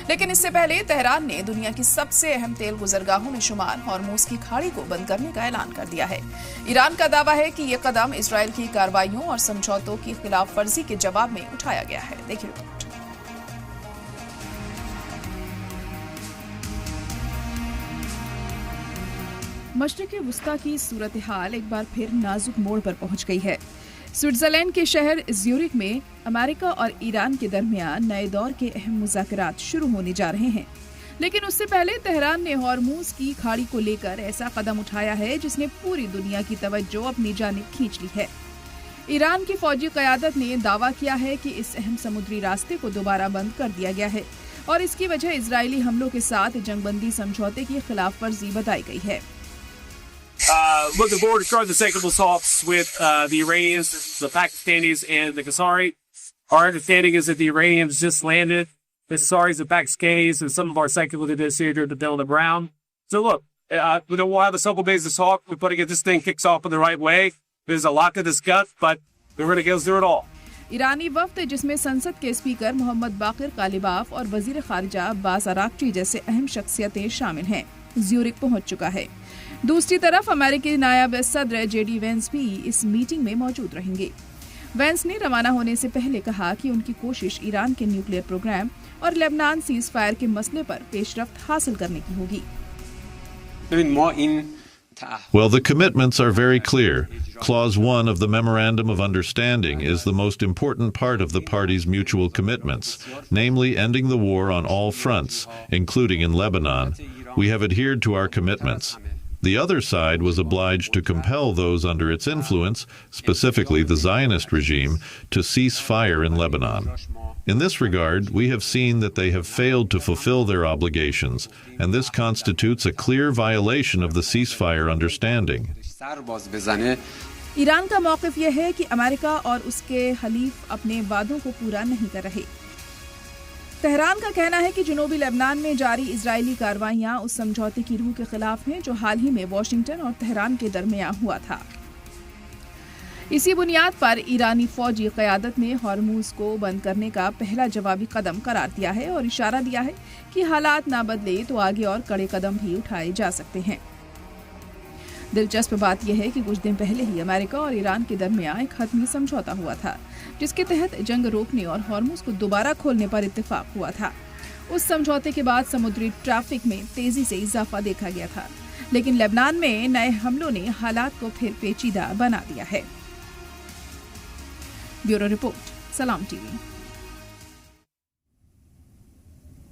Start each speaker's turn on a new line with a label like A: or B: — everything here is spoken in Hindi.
A: लेकिन इससे पहले तेहरान ने दुनिया की सबसे अहम तेल गुजरगाहों में शुमार हॉर्मूज की खाड़ी को बंद करने का ऐलान कर दिया है। ईरान का दावा है कि ये कदम इजरायल की कार्रवाइयों और समझौतों की खिलाफ वर्जी के जवाब में उठाया गया है। देखिए रिपोर्ट। मशरिक़ वुस्ता की सूरत हाल एक बार फिर नाजुक मोड़ पर पहुंच गई है। स्विट्जरलैंड के शहर ज्यूरिख में अमेरिका और ईरान के दरमियान नए दौर के अहम मुज़ाकरात शुरू होने जा रहे हैं। लेकिन उससे पहले तेहरान ने हॉर्मूज की खाड़ी को लेकर ऐसा कदम उठाया है जिसने पूरी दुनिया की तवज्जो अपनी जानिब खींच ली है। ईरान की फौजी क़यादत ने दावा किया है कि इस अहम समुद्री रास्ते को दोबारा बंद कर दिया गया है और इसकी वजह इजरायली हमलों के साथ जंगबंदी समझौते की खिलाफ वर्जी बताई गई है।
B: Looking forward to starting the second assaults with the Iranians, the Pakistanis, and the Qasari. Our understanding is that the Iranians just landed. The Qasaris, the Pakistanis, and some of our second lieutenants here to build the ground. So look, we'll have a couple days to talk. We're going to get this thing kicked off in the right way. There's a lot to discuss, but we're going to get through it all.
A: ईरानी वफ्द जिसमें संसद के स्पीकर मोहम्मद बाकिर कालिबाफ और वजीर खारजा अब्बास अराक्ची जैसे अहम शख्सियतें शामिल हैं, ज्यूरिख पहुंच चुका है। दूसरी तरफ अमेरिकी नायब सदर जेडी वेंस भी इस मीटिंग में मौजूद रहेंगे। वेंस ने रवाना होने से पहले कहा कि उनकी कोशिश ईरान के न्यूक्लियर प्रोग्राम और लेबनान सीज फायर के मसले पर पेशरफ्त हासिल करने की होगी।
C: Well, the commitments are very clear. Clause 1 of the Memorandum of Understanding is the most important part of the parties' mutual commitments, namely ending the war on all fronts, including in Lebanon. We have adhered to our commitments. The other side was obliged to compel those under its influence, specifically the Zionist regime, to cease fire in Lebanon. In this regard, we have seen that they have failed to fulfill their obligations, and this constitutes a clear violation of the ceasefire understanding.
A: Iran का मौक़िफ़ यह है कि अमेरिका और उसके हलीफ अपने वादों को पूरा नहीं कर रहे। तेहरान का कहना है कि जनूबी लेबनान में जारी इजरायली कार्रवाइयां उस समझौते की रूह के खिलाफ हैं जो हाल ही में वाशिंगटन और तेहरान के दरमियान हुआ था। इसी बुनियाद पर ईरानी फौजी क़यादत ने हॉर्मूज को बंद करने का पहला जवाबी कदम करार दिया है और इशारा दिया है कि हालात ना बदले तो आगे और कड़े कदम भी उठाए जा सकते हैं। दिलचस्प बात यह है कि कुछ दिन पहले ही अमेरिका और ईरान के दरमियान एक हतमी समझौता हुआ था जिसके तहत जंग रोकने और हॉर्मूज को दोबारा खोलने पर इत्तेफाक हुआ था। उस समझौते के बाद समुद्री ट्रैफिक में तेजी से इजाफा देखा गया था, लेकिन लेबनान में नए हमलों ने हालात को फिर पेचीदा बना दिया है। ब्यूरो रिपोर्ट, सलाम टीवी।